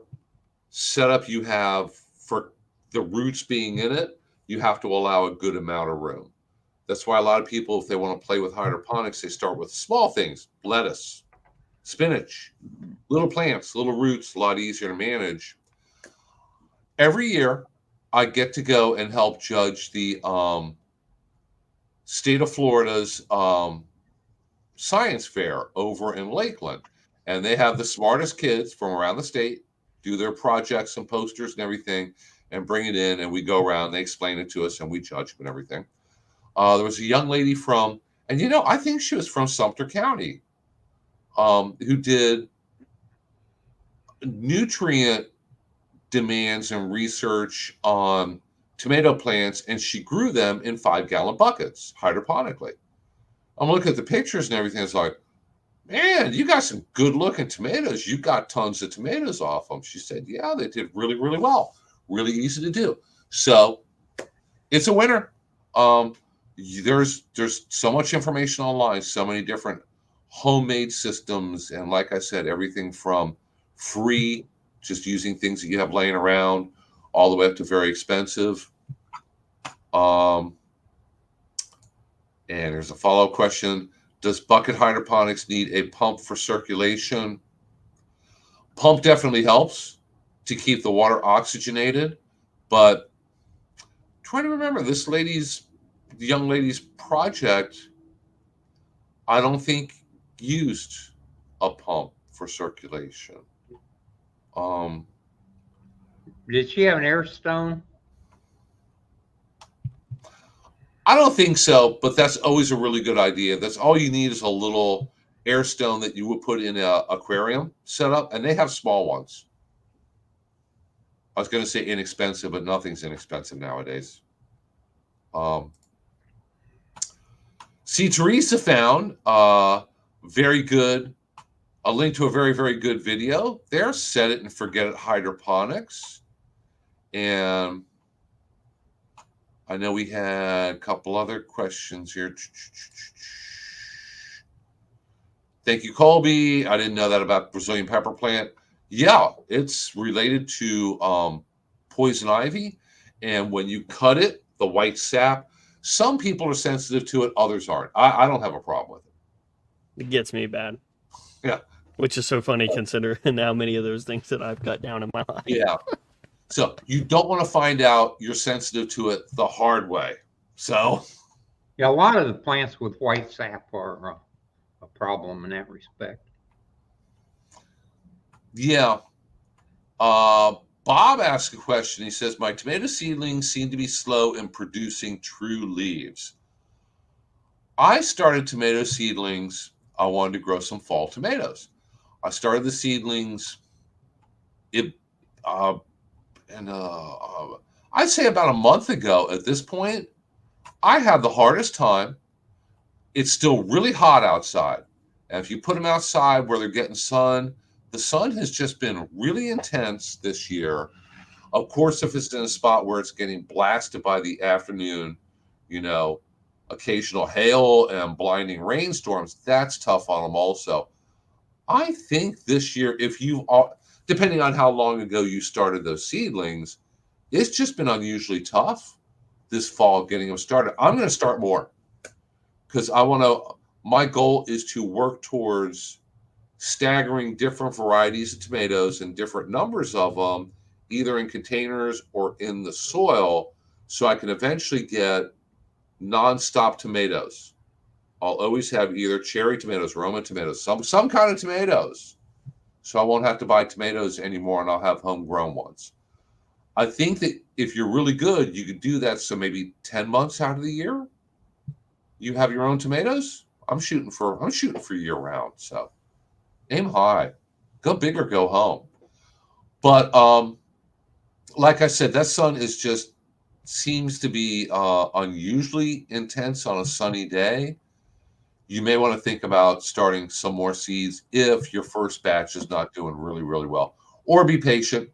setup you have for the roots being in it, you have to allow a good amount of room. That's why a lot of people, if they want to play with hydroponics, they start with small things, lettuce, spinach, little plants, little roots, a lot easier to manage. Every year, I get to go and help judge the state of Florida's science fair over in Lakeland. And they have the smartest kids from around the state do their projects and posters and everything and bring it in. And we go around, they explain it to us, and we judge them and everything. There was a young lady from, and I think she was from Sumter County, who did nutrient demands and research on tomato plants, and she grew them in 5-gallon buckets hydroponically. I'm looking at the pictures and everything. It's like, man, you got some good looking tomatoes. You got tons of tomatoes off them. She said, yeah, they did really, really well. Really easy to do. So it's a winner. There's so much information online, so many different homemade systems. And like I said, everything from free, just using things that you have laying around, all the way up to very expensive. And there's a follow-up question. Does bucket hydroponics need a pump for circulation? Pump definitely helps to keep the water oxygenated, but trying to remember the young lady's project, I don't think used a pump for circulation. Did she have an air stone? I don't think so, but that's always a really good idea. That's all you need is a little air stone that you would put in an aquarium setup, and they have small ones. I was going to say inexpensive, but nothing's inexpensive nowadays. See, Teresa found very good, a link to a very, very good video there. Set it and forget it hydroponics. And I know we had a couple other questions here. Thank you, Colby. I didn't know that about Brazilian pepper plant. Yeah, it's related to poison ivy. And when you cut it, the white sap, some people are sensitive to it, others aren't. I don't have a problem with it. It gets me bad. Yeah. Which is so funny considering how many of those things that I've cut down in my life. Yeah. So you don't want to find out you're sensitive to it the hard way. So yeah, a lot of the plants with white sap are a problem in that respect. Yeah. Bob asked a question. He says, my tomato seedlings seem to be slow in producing true leaves. I started tomato seedlings. I wanted to grow some fall tomatoes. I started the seedlings. I'd say about a month ago at this point. I had the hardest time. It's still really hot outside. And if you put them outside where they're getting sun, the sun has just been really intense this year. Of course, if it's in a spot where it's getting blasted by the afternoon, occasional hail and blinding rainstorms, that's tough on them also. I think this year, depending on how long ago you started those seedlings, it's just been unusually tough this fall getting them started. I'm going to start more because my goal is to work towards staggering different varieties of tomatoes and different numbers of them, either in containers or in the soil, so I can eventually get nonstop tomatoes. I'll always have either cherry tomatoes, Roma tomatoes, some kind of tomatoes. So I won't have to buy tomatoes anymore, and I'll have homegrown ones. I think that if you're really good, you could do that. So maybe 10 months out of the year, you have your own tomatoes. I'm shooting for year round. So aim high, go big or go home. But like I said, that sun is just seems to be unusually intense on a sunny day. You may want to think about starting some more seeds if your first batch is not doing really, really well, or be patient.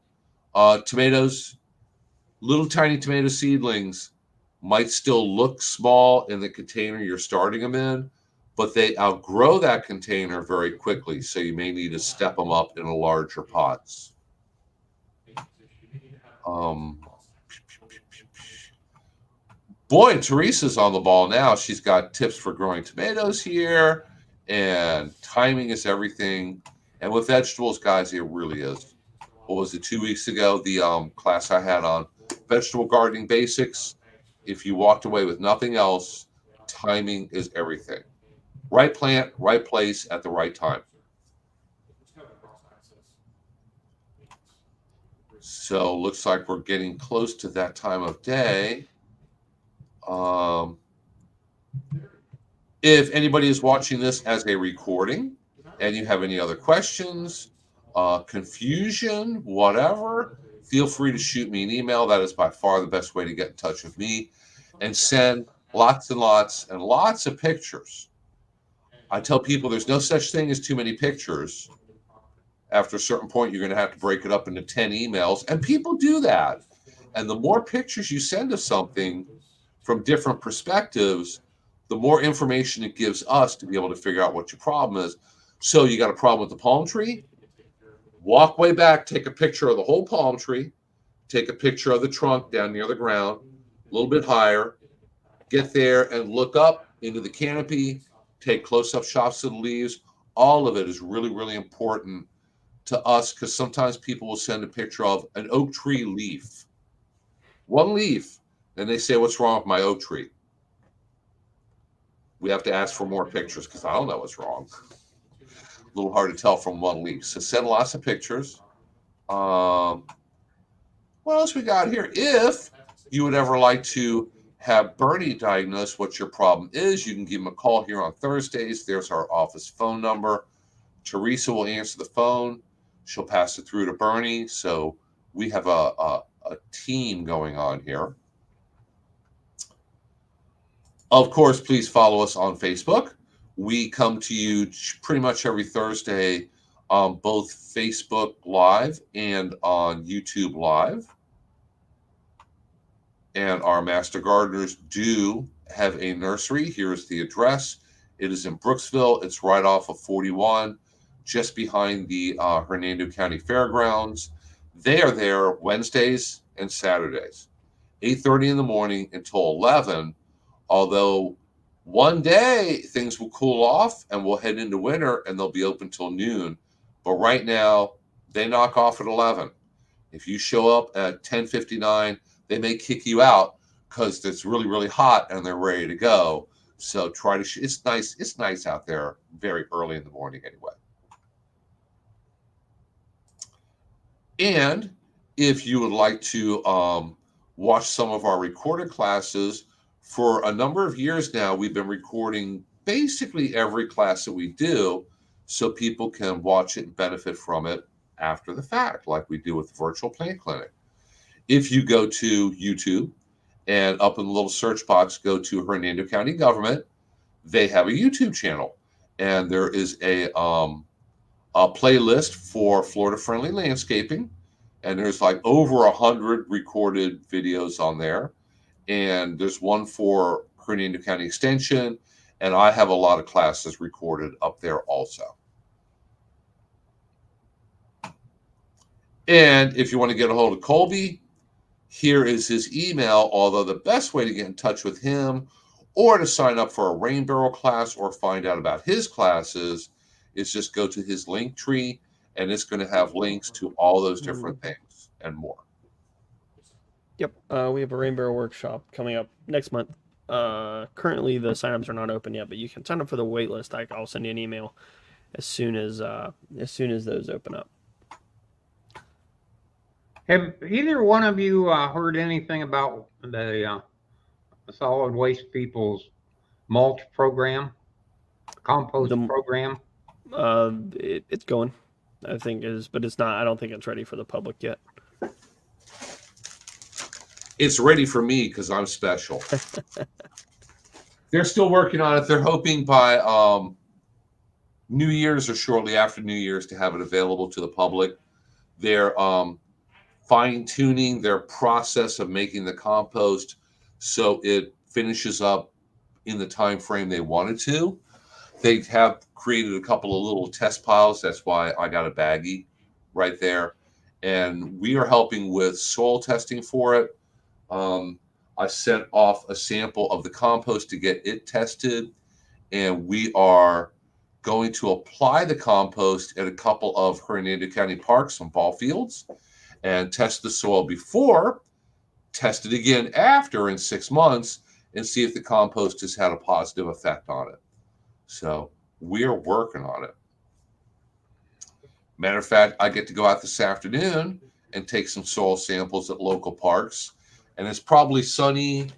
Tomatoes, little tiny tomato seedlings might still look small in the container you're starting them in, but they outgrow that container very quickly. So you may need to step them up in a larger pots. Um, Boy, Teresa's on the ball now. She's got tips for growing tomatoes here, and timing is everything. And with vegetables, guys, it really is. What was it, 2 weeks ago? The class I had on vegetable gardening basics. If you walked away with nothing else, timing is everything. Right plant, right place at the right time. So looks like we're getting close to that time of day. If anybody is watching this as a recording and you have any other questions, confusion, whatever, feel free to shoot me an email. That is by far the best way to get in touch with me, and send lots and lots and lots of pictures. I tell people there's no such thing as too many pictures. After a certain point, you're going to have to break it up into 10 emails, and people do that. And the more pictures you send of something from different perspectives, the more information it gives us to be able to figure out what your problem is. So you got a problem with the palm tree? Walk way back, take a picture of the whole palm tree, take a picture of the trunk down near the ground, a little bit higher, get there and look up into the canopy, take close-up shots of the leaves. All of it is really, really important to us, because sometimes people will send a picture of an oak tree leaf, one leaf, and they say, what's wrong with my oak tree? We have to ask for more pictures because I don't know what's wrong. A little hard to tell from one leaf. So send lots of pictures. What else we got here? If you would ever like to have Bernie diagnose what your problem is, you can give him a call here on Thursdays. There's our office phone number. Teresa will answer the phone. She'll pass it through to Bernie. So we have a team going on here. Of course, please follow us on Facebook. We come to you pretty much every Thursday on both Facebook Live and on YouTube Live. And our Master Gardeners do have a nursery. Here's the address. It is in Brooksville. It's right off of 41, just behind the Hernando County Fairgrounds. They are there Wednesdays and Saturdays, 8:30 in the morning until 11. Although one day things will cool off and we'll head into winter and they'll be open till noon. But right now they knock off at 11. If you show up at 10:59, they may kick you out because it's really, really hot and they're ready to go. So try to, it's nice. It's nice out there very early in the morning anyway. And if you would like to watch some of our recorded classes, for a number of years now, we've been recording basically every class that we do so people can watch it and benefit from it after the fact, like we do with the virtual plant clinic. If you go to YouTube and up in the little search box, go to Hernando County Government, they have a YouTube channel. And there is a playlist for Florida-friendly landscaping. And there's like over 100 recorded videos on there. And there's one for Hernando County Extension. And I have a lot of classes recorded up there also. And if you want to get a hold of Colby, here is his email, although the best way to get in touch with him or to sign up for a rain barrel class or find out about his classes is just go to his link tree, and it's going to have links to all those different things and more. Yep, we have a rain barrel workshop coming up next month. Currently, the signups are not open yet, but you can sign up for the wait list. I'll send you an email as soon as those open up. Have either one of you heard anything about the solid waste people's mulch program, compost The program? it's going, I think is, but it's not. I don't think it's ready for the public yet. It's ready for me because I'm special. They're still working on it. They're hoping by New Year's or shortly after New Year's to have it available to the public. They're fine tuning their process of making the compost so it finishes up in the time frame they wanted to. They have created a couple of little test piles. That's why I got a baggie right there. And we are helping with soil testing for it. I sent off a sample of the compost to get it tested, and we are going to apply the compost at a couple of Hernando County parks and ball fields and test the soil before, test it again after in 6 months, and see if the compost has had a positive effect on it. So we are working on it. Matter of fact, I get to go out this afternoon and take some soil samples at local parks, and it's probably sunny.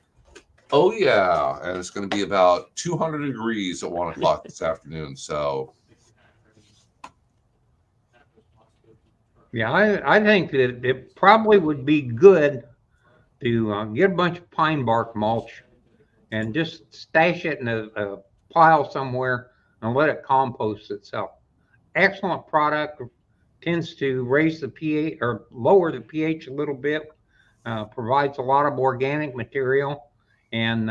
Oh yeah, and it's going to be about 200 degrees at 1 o'clock this afternoon. So Yeah, I think that it probably would be good to get a bunch of pine bark mulch and just stash it in a pile somewhere and let it compost itself. Excellent product. Tends to raise the pH or lower the pH a little bit. Provides a lot of organic material, and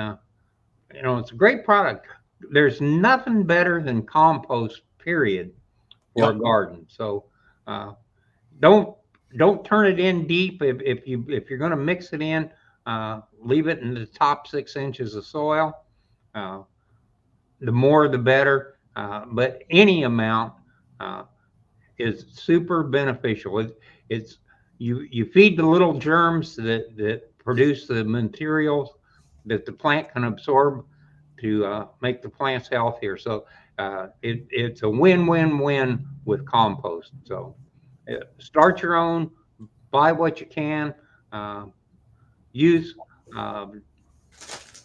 it's a great product. There's nothing better than compost, period, for a yep. garden. So uh, don't don't turn it in deep. If you're going to mix it in, leave it in the top 6 inches of soil. Uh, the more, the better. But any amount uh, is super beneficial. It's you feed the little germs that produce the materials that the plant can absorb to make the plants healthier. So it's a win-win-win with compost. So start your own, buy what you can, uh, use uh,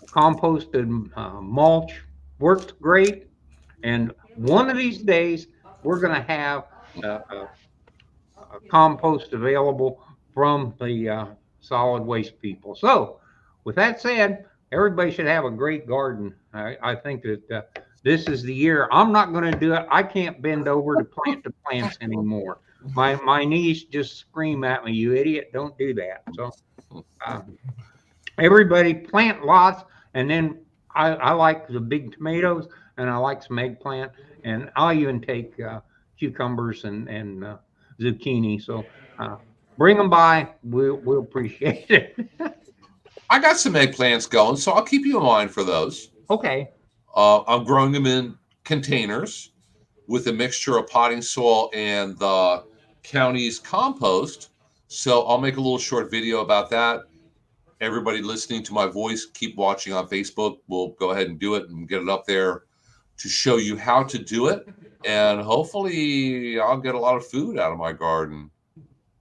composted mulch. Works great. And one of these days, we're going to have compost available from the solid waste people. So, with that said, everybody should have a great garden. I think that this is the year. I'm not going to do it. I can't bend over to plant the plants anymore. My knees just scream at me, "You idiot! Don't do that." So, uh, everybody plant lots, and then I like the big tomatoes, and I like some eggplant, and I'll even take cucumbers and zucchini. So bring them by. We'll appreciate it. I got some eggplants going, so I'll keep you in mind for those. Okay. I'm growing them in containers with a mixture of potting soil and the county's compost. So I'll make a little short video about that. Everybody listening to my voice, keep watching on Facebook. We'll go ahead and do it and get it up there to show you how to do it. And hopefully I'll get a lot of food out of my garden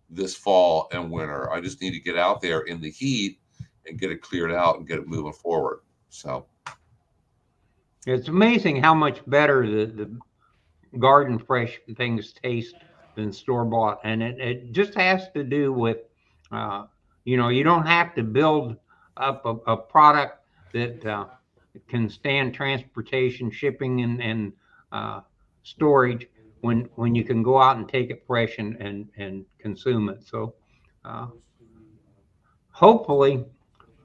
this fall and winter. I just need to get out there in the heat and get it cleared out and get it moving forward. So It's amazing how much better the garden fresh things taste than store bought, and it just has to do with you don't have to build up a product that can stand transportation, shipping, and storage when you can go out and take it fresh and consume it. So uh, hopefully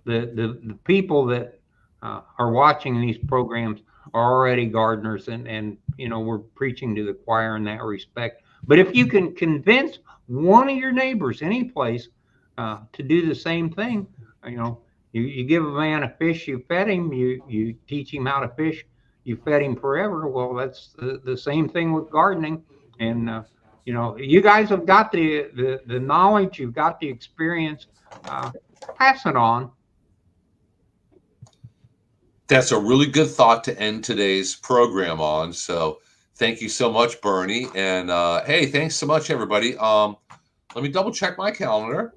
the people that are watching these programs are already gardeners, and we're preaching to the choir in that respect. But if you can convince one of your neighbors any place to do the same thing, you give a man a fish, you fed him, you teach him how to fish, you fed him forever. Well, that's the same thing with gardening. And you guys have got the knowledge, you've got the experience. Pass it on. that's a really good thought to end today's program on. So thank you so much, Bernie. And hey, thanks so much, everybody. let me double check my calendar.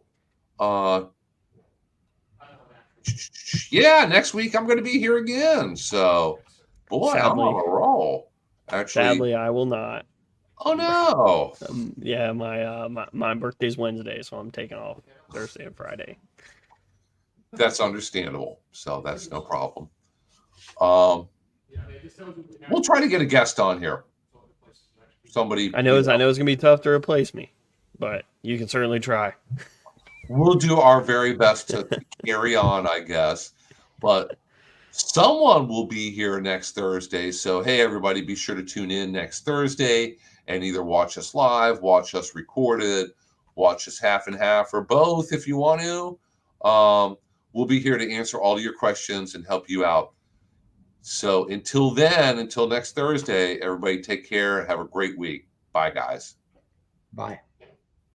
Yeah, next week I'm going to be here again. So, boy, I'm on a roll. Actually, sadly, I will not. Oh no! Yeah, my birthday's Wednesday, so I'm taking off Thursday and Friday. That's understandable. So that's no problem. We'll try to get a guest on here. Somebody. I know it's gonna be tough to replace me, but you can certainly try. We'll do our very best to carry on, I guess. But someone will be here next Thursday. So hey, everybody, be sure to tune in next Thursday and either watch us live, watch us recorded, watch us half and half, or both if you want to. We'll be here to answer all of your questions and help you out. So until then, until next Thursday, everybody take care and have a great week. Bye, guys. Bye.